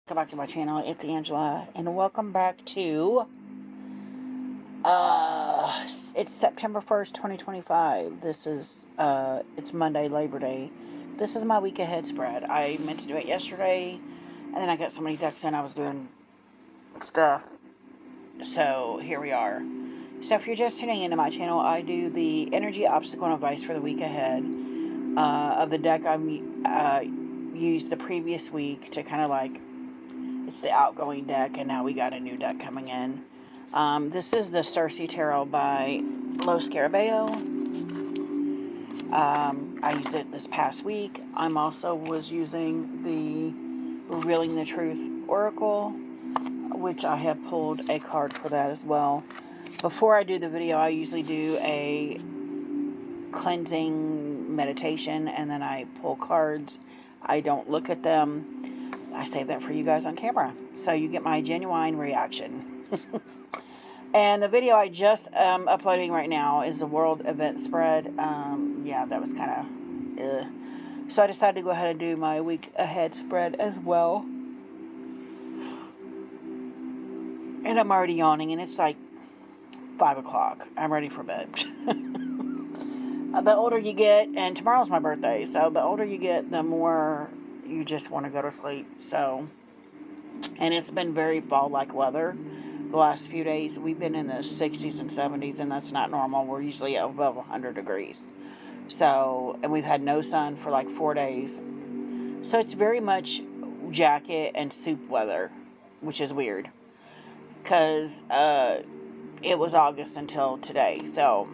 Welcome back to my channel. It's Angela, and welcome back to it's September 1st, 2025. This is it's Monday, Labor Day. This is my week ahead spread. I meant to do it yesterday, and then I got so many ducks in, I was doing stuff. So here we are. So if you're just tuning into my channel, I do the energy obstacle and advice for the week ahead of the deck I used the previous week to kind of like, it's the outgoing deck, and now we got a new deck coming in. This is the Circe Tarot by Los Scarabeo. I used it this past week. I'm also was using the Revealing the Truth Oracle, which I have pulled a card for that as well. Before I do the video, I usually do a cleansing meditation, and then I pull cards. I don't look at them. I save that for you guys on camera, so you get my genuine reaction. And the video I just uploading right now is the world event spread. Yeah, that was kind of so I decided to go ahead and do my week ahead spread as well. And I'm already yawning, and it's like 5 o'clock. I'm ready for bed. The older you get, and tomorrow's my birthday, so the older you get, the more you just want to go to sleep. So, and it's been very fall-like weather the last few days. We've been in the 60s and 70s, and that's not normal. We're usually above 100 degrees. So, and we've had no sun for like 4 days. So it's very much jacket and soup weather, which is weird, because it was August until today. So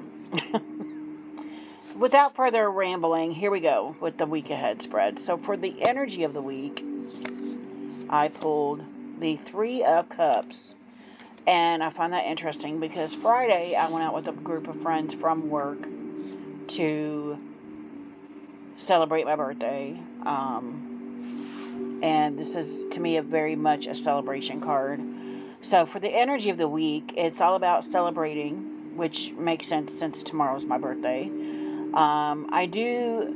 without further rambling, here we go with the week ahead spread. So for the energy of the week, I pulled the Three of Cups. And I find that interesting because Friday I went out with a group of friends from work to celebrate my birthday. And this is, to me, very much a celebration card. So for the energy of the week, it's all about celebrating, which makes sense since tomorrow's my birthday. I do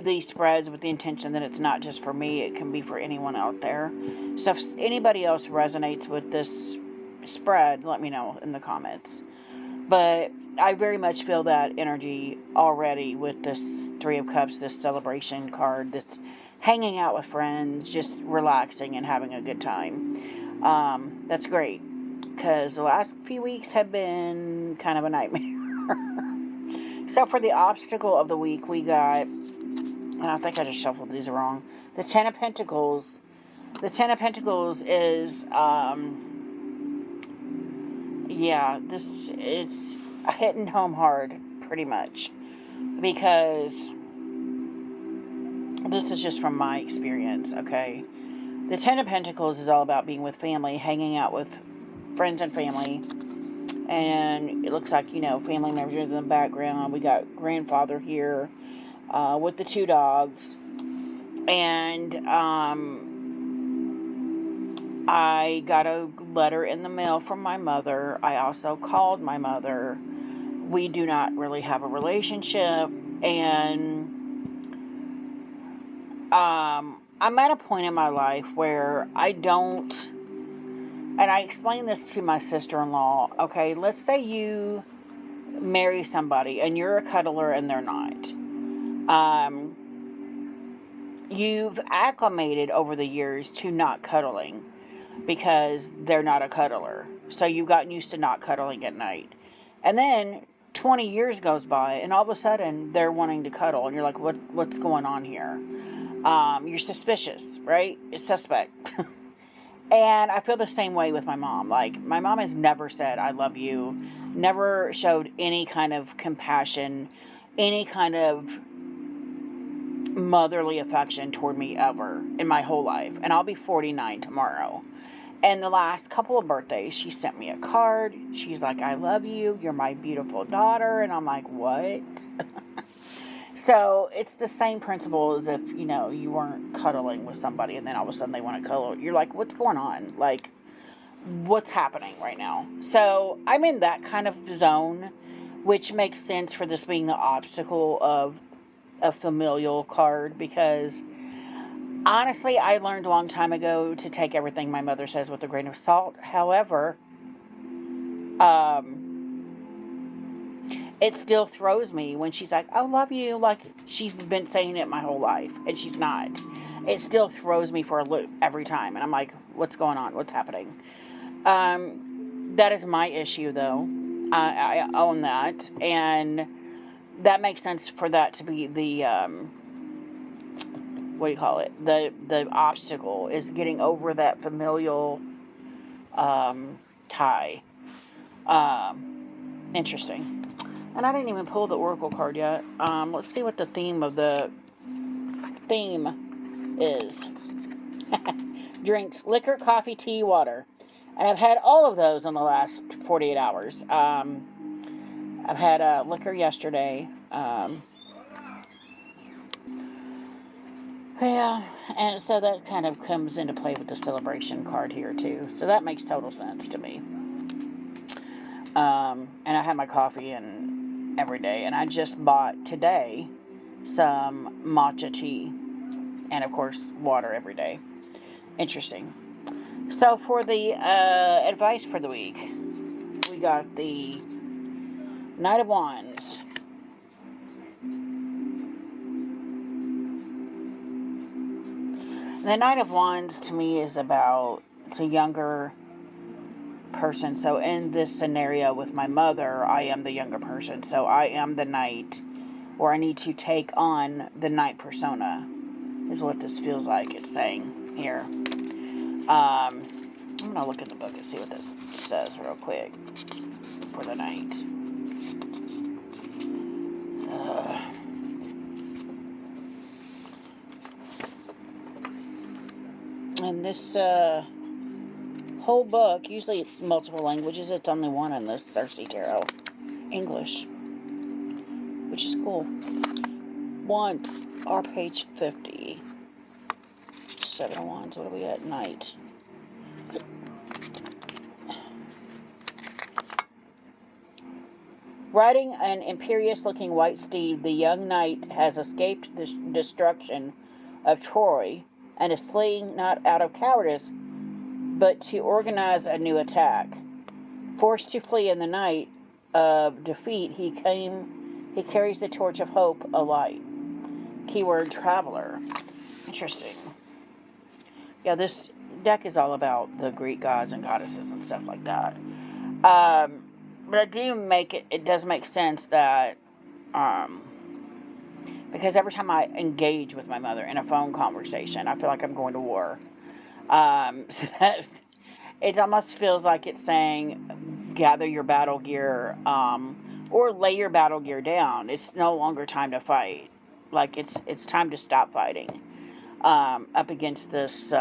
these spreads with the intention that it's not just for me, it can be for anyone out there. So if anybody else resonates with this spread, let me know in the comments. But I very much feel that energy already with this Three of Cups, this celebration card, this hanging out with friends, just relaxing and having a good time. That's great, because the last few weeks have been kind of a nightmare. So for the obstacle of the week, we got, and I think I just shuffled these wrong, the Ten of Pentacles. The Ten of Pentacles is, yeah, it's hitting home hard, pretty much, because this is just from my experience, okay? The Ten of Pentacles is all about being with family, hanging out with friends and family. And it looks like, family members in the background. We got grandfather here with the two dogs. And I got a letter in the mail from my mother. I also called my mother. We do not really have a relationship. And I'm at a point in my life where I don't, and I explained this to my sister-in-law. Okay, let's say you marry somebody and you're a cuddler and they're not. You've acclimated over the years to not cuddling because they're not a cuddler. So you've gotten used to not cuddling at night. And then 20 years goes by and all of a sudden they're wanting to cuddle and you're like, what's going on here? You're suspicious, right? It's suspect. And I feel the same way with my mom. Like, my mom has never said, I love you, never showed any kind of compassion, any kind of motherly affection toward me ever in my whole life. And I'll be 49 tomorrow. And the last couple of birthdays, she sent me a card. She's like, I love you. You're my beautiful daughter. And I'm like, what? So it's the same principle as if, you weren't cuddling with somebody and then all of a sudden they want to cuddle. You're like, what's going on? Like, what's happening right now? So I'm in that kind of zone, which makes sense for this being the obstacle of a familial card, because Honestly, I learned a long time ago to take everything my mother says with a grain of salt. However, um, it still throws me when she's like, "I love you," like she's been saying it my whole life, and she's not. It still throws me for a loop every time, and I'm like, "What's going on? What's happening?" That is my issue, though. I own that, and that makes sense for that to be the what do you call it? The obstacle is getting over that familial tie. Interesting. And I didn't even pull the oracle card yet. Let's see what the theme is. Drinks: liquor, coffee, tea, water. And I've had all of those in the last 48 hours. I've had liquor yesterday. Yeah, and so that kind of comes into play with the celebration card here too. So that makes total sense to me. And I have my coffee in every day, and I just bought today some matcha tea, and of course water every day. Interesting. So for the advice for the week, we got the Knight of Wands. The Knight of Wands to me is about, it's a younger person. So in this scenario with my mother, I am the younger person. So I am the knight, or I need to take on the knight persona, is what this feels like it's saying here. I'm going to look at the book and see what this says real quick for the knight. And this whole book, usually it's multiple languages. It's only one in this Cersei Tarot. English. Which is cool. Our page 50. 7 of Wands. What are we at? Knight. Riding an imperious-looking white steed, the young knight has escaped the destruction of Troy and is fleeing not out of cowardice, but to organize a new attack. Forced to flee in the night of defeat, he carries the torch of hope alight. Keyword: traveler. Interesting. Yeah, this deck is all about the Greek gods and goddesses and stuff like that. But I do it does make sense that, because every time I engage with my mother in a phone conversation, I feel like I'm going to war. So that it almost feels like it's saying, gather your battle gear, or lay your battle gear down. It's no longer time to fight. Like it's time to stop fighting, up against this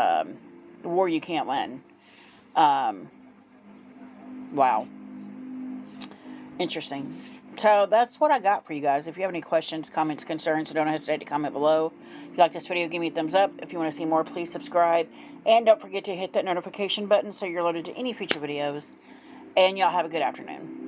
war you can't win. Wow. Interesting. So that's what I got for you guys. If you have any questions, comments, concerns, don't hesitate to comment below. If you like this video, give me a thumbs up. If you want to see more, please subscribe. And don't forget to hit that notification button so you're alerted to any future videos. And y'all have a good afternoon.